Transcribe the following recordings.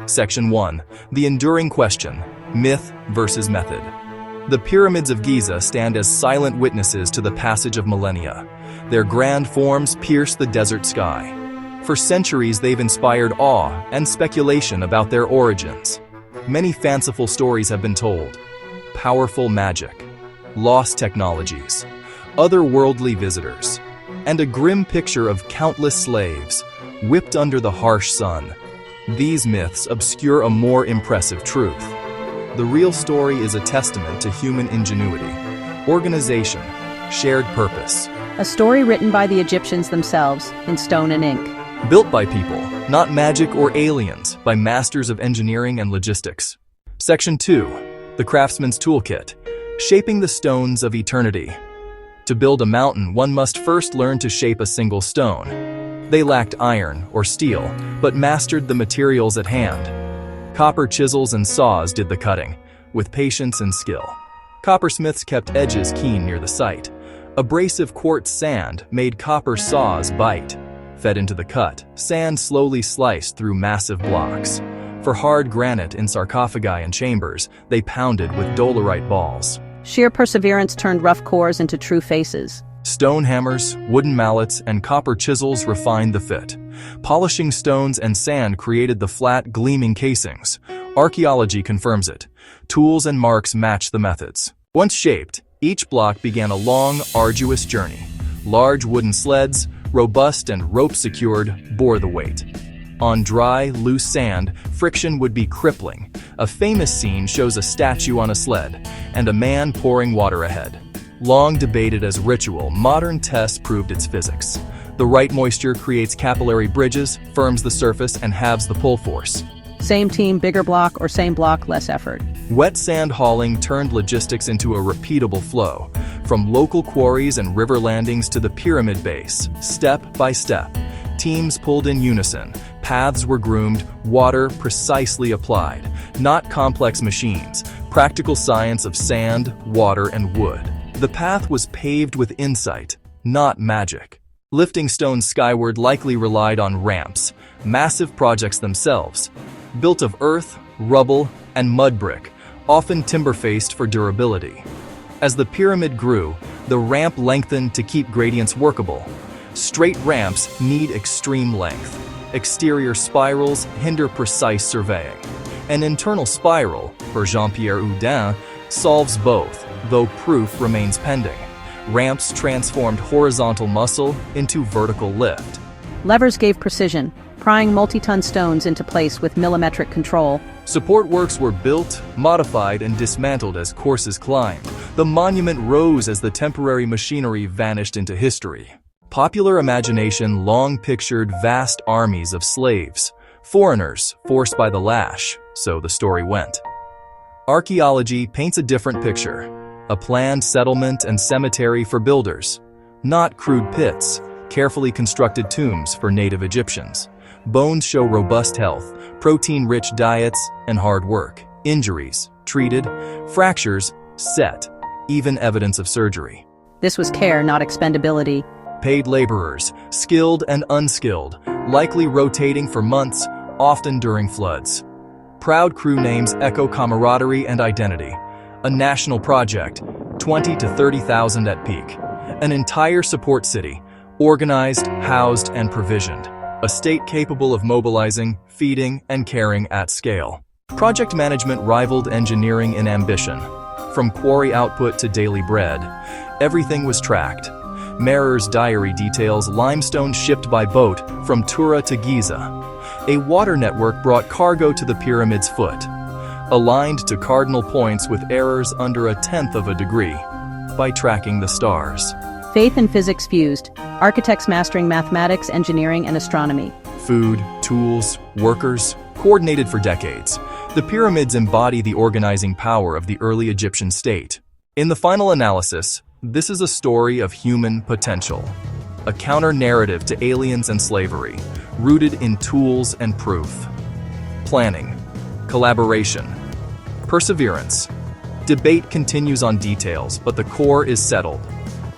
Section 1. The enduring question: myth versus method. The pyramids of Giza stand as silent witnesses to the passage of millennia. Their grand forms pierce the desert sky. For centuries, they've inspired awe and speculation about their origins. Many fanciful stories have been told: powerful magic, lost technologies, otherworldly visitors, and a grim picture of countless slaves whipped under the harsh sun. These myths obscure a more impressive truth. The real story is a testament to human ingenuity, organization, shared purpose. A story written by the Egyptians themselves, in stone and ink. Built by people, not magic or aliens, by masters of engineering and logistics. Section 2. The Craftsman's Toolkit: shaping the stones of eternity. To build a mountain, one must first learn to shape a single stone. They lacked iron or steel, but mastered the materials at hand. Copper chisels and saws did the cutting, with patience and skill. Coppersmiths kept edges keen near the site. Abrasive quartz sand made copper saws bite. Fed into the cut, sand slowly sliced through massive blocks. For hard granite in sarcophagi and chambers, they pounded with dolerite balls. Sheer perseverance turned rough cores into true faces. Stone hammers, wooden mallets, and copper chisels refined the fit. Polishing stones and sand created the flat, gleaming casings. Archaeology confirms it. Tools and marks match the methods. Once shaped, each block began a long, arduous journey. Large wooden sleds, robust and rope-secured, bore the weight. On dry, loose sand, friction would be crippling. A famous scene shows a statue on a sled and a man pouring water ahead. Long debated as ritual, modern tests proved its physics. The right moisture creates capillary bridges, firms the surface, and halves the pull force. Same team, bigger block, or same block, less effort. Wet sand hauling turned logistics into a repeatable flow, from local quarries and river landings to the pyramid base, step by step. Teams pulled in unison, paths were groomed, water precisely applied. Not complex machines, practical science of sand, water, and wood. The path was paved with insight, not magic. Lifting stones skyward likely relied on ramps, massive projects themselves, built of earth, rubble, and mud brick, often timber-faced for durability. As the pyramid grew, the ramp lengthened to keep gradients workable. Straight ramps need extreme length. Exterior spirals hinder precise surveying. An internal spiral, for Jean-Pierre Houdin, solves both, though proof remains pending. Ramps transformed horizontal muscle into vertical lift. Levers gave precision, prying multi-ton stones into place with millimetric control. Support works were built, modified, and dismantled as courses climbed. The monument rose as the temporary machinery vanished into history. Popular imagination long pictured vast armies of slaves, foreigners forced by the lash, so the story went. Archaeology paints a different picture. A planned settlement and cemetery for builders. Not crude pits, carefully constructed tombs for native Egyptians. Bones show robust health, protein-rich diets, and hard work. Injuries, treated. Fractures, set. Even evidence of surgery. This was care, not expendability. Paid laborers, skilled and unskilled, likely rotating for months, often during floods. Proud crew names echo camaraderie and identity. A national project, 20 to 30,000 at peak. An entire support city, organized, housed, and provisioned. A state capable of mobilizing, feeding, and caring at scale. Project management rivaled engineering in ambition. From quarry output to daily bread, everything was tracked. Merer's diary details limestone shipped by boat from Tura to Giza. A water network brought cargo to the pyramid's foot, aligned to cardinal points with errors under 1/10 of a degree, by tracking the stars. Faith and physics fused, architects mastering mathematics, engineering, and astronomy. Food, tools, workers, coordinated for decades. The pyramids embody the organizing power of the early Egyptian state. In the final analysis, this is a story of human potential. A counter-narrative to aliens and slavery, rooted in tools and proof. Planning, collaboration, perseverance. Debate continues on details, but the core is settled.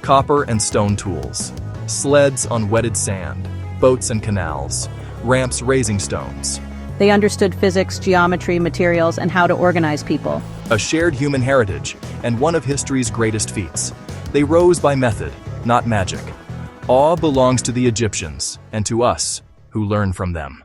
Copper and stone tools, sleds on wetted sand, boats and canals, ramps raising stones. They understood physics, geometry, materials, and how to organize people. A shared human heritage, and one of history's greatest feats. They rose by method, not magic. Awe belongs to the Egyptians, and to us, who learn from them.